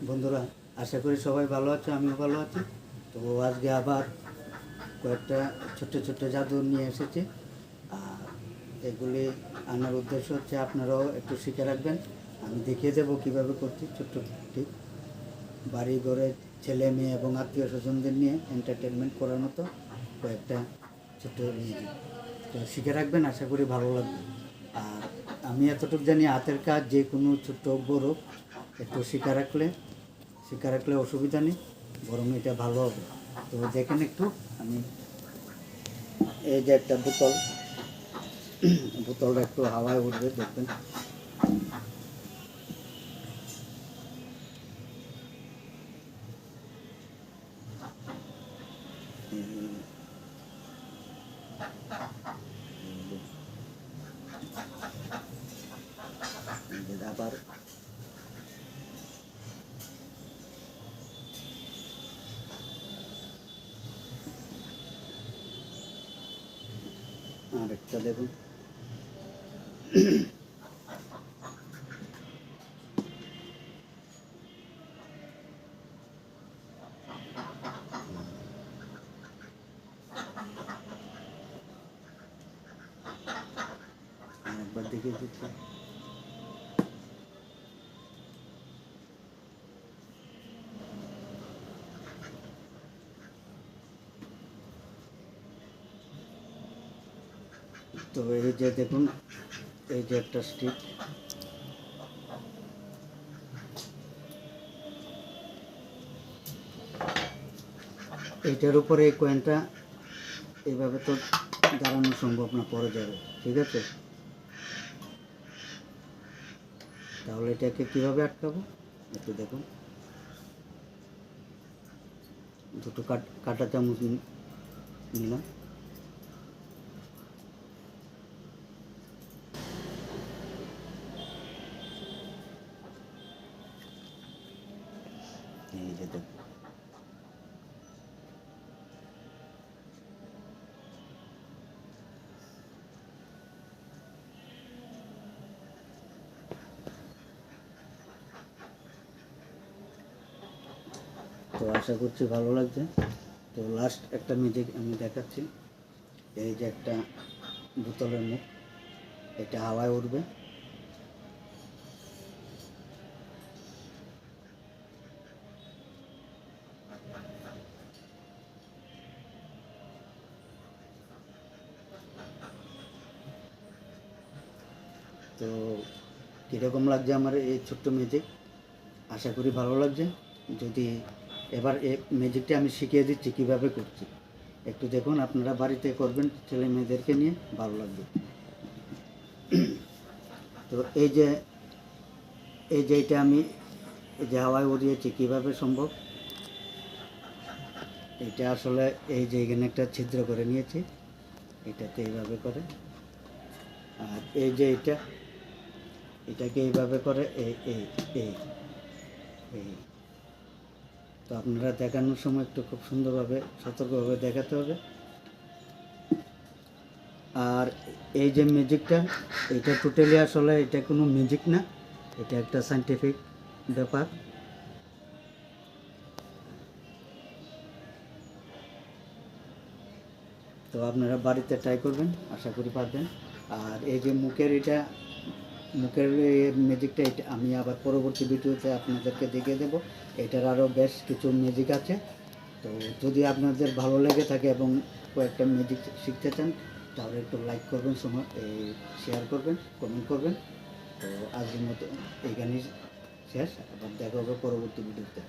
বন্ধুরা, আশা করি সবাই ভালো আছে, আমিও ভালো আছি। তো আজকে আবার কয়েকটা ছোট্ট ছোট্ট জাদু নিয়ে এসেছি। আর এগুলি আনার উদ্দেশ্য হচ্ছে আপনারাও একটু শিখে রাখবেন। আমি দেখিয়ে দেবো কীভাবে করছি। ছোট্ট ঠিক বাড়ি ঘরে ছেলে মেয়ে এবং আত্মীয় স্বজনদের নিয়ে এন্টারটেনমেন্ট করার মতো কয়েকটা ছোট্ট মিউজিক। তো শিখে রাখবেন, আশা করি ভালো লাগবে। আর আমি এতটুকু জানি, হাতের কাজ যে কোনো ছোট্ট বড় একটু শিখে রাখলে অসুবিধা নেই, বরং এটা ভালো হবে। তো দেখেন একটু, আমি এই যে একটা বোতলটা একটু হাওয়ায় উঠবে, দেখবেন। আবার আরেকটা দেখুন। একবার দেখে দিচ্ছি। তো এই যে দেখুন, এই যে একটা স্টিক, এইটার উপরে এই কয়েনটা এইভাবে তো দাঁড়ানো সম্ভব না, পড়ে যাবে। ঠিক আছে, তাহলে এটাকে কীভাবে আটকাবো একটু দেখুন। দুটো কাঁটা চামচ নিলাম, এই যে দেখুন। তো আশা করছি ভালো লাগছে। তো লাস্ট একটা মিউজিক আমি দেখাচ্ছি। এই যে একটা বোতলের মুখ, এটা হাওয়ায় উঠবে। তো কীরকম লাগছে আমার এই ছোট্ট মিউজিক, আশা করি ভালো লাগছে। যদি এবার এই ম্যাজিকটা আমি শিখিয়ে দিচ্ছি কীভাবে করছি, একটু দেখুন। আপনারা বাড়িতে করবেন ছেলে মেয়েদেরকে নিয়ে, ভালো লাগবে। তো এই যে এটা আমি এই যে হাওয়ায় উড়িয়েছি, কীভাবে সম্ভব? এটা আসলে এই যে এখানে একটা ছিদ্র করে নিয়েছি, এটাতে এইভাবে করে। আর এই যে এটাকে এইভাবে করে এই এই এই এই তো আপনারা দেখানোর সময় একটু খুব সুন্দরভাবে সতর্কভাবে দেখাতে হবে। আর এই যে মিউজিকটা, এটা টোটালি আসলে এটা কোনো মিউজিক না, এটা একটা সায়েন্টিফিক ব্যাপার। তো আপনারা বাড়িতে ট্রাই করবেন, আশা করি পারবেন। আর এই যে মুখের ম্যাজিকটা, এটা আমি আবার পরবর্তী ভিডিওতে আপনাদেরকে দেখিয়ে দেবো। এটার আরও বেশ কিছু ম্যাজিক আছে। তো যদি আপনাদের ভালো লেগে থাকে এবং কয়েকটা ম্যাজিক শিখতে চান, তাহলে একটু লাইক করবেন, শেয়ার করবেন, কমেন্ট করবেন। তো আজকের মতো এইখানেই শেষ, আবার দেখা হবে পরবর্তী ভিডিওতে।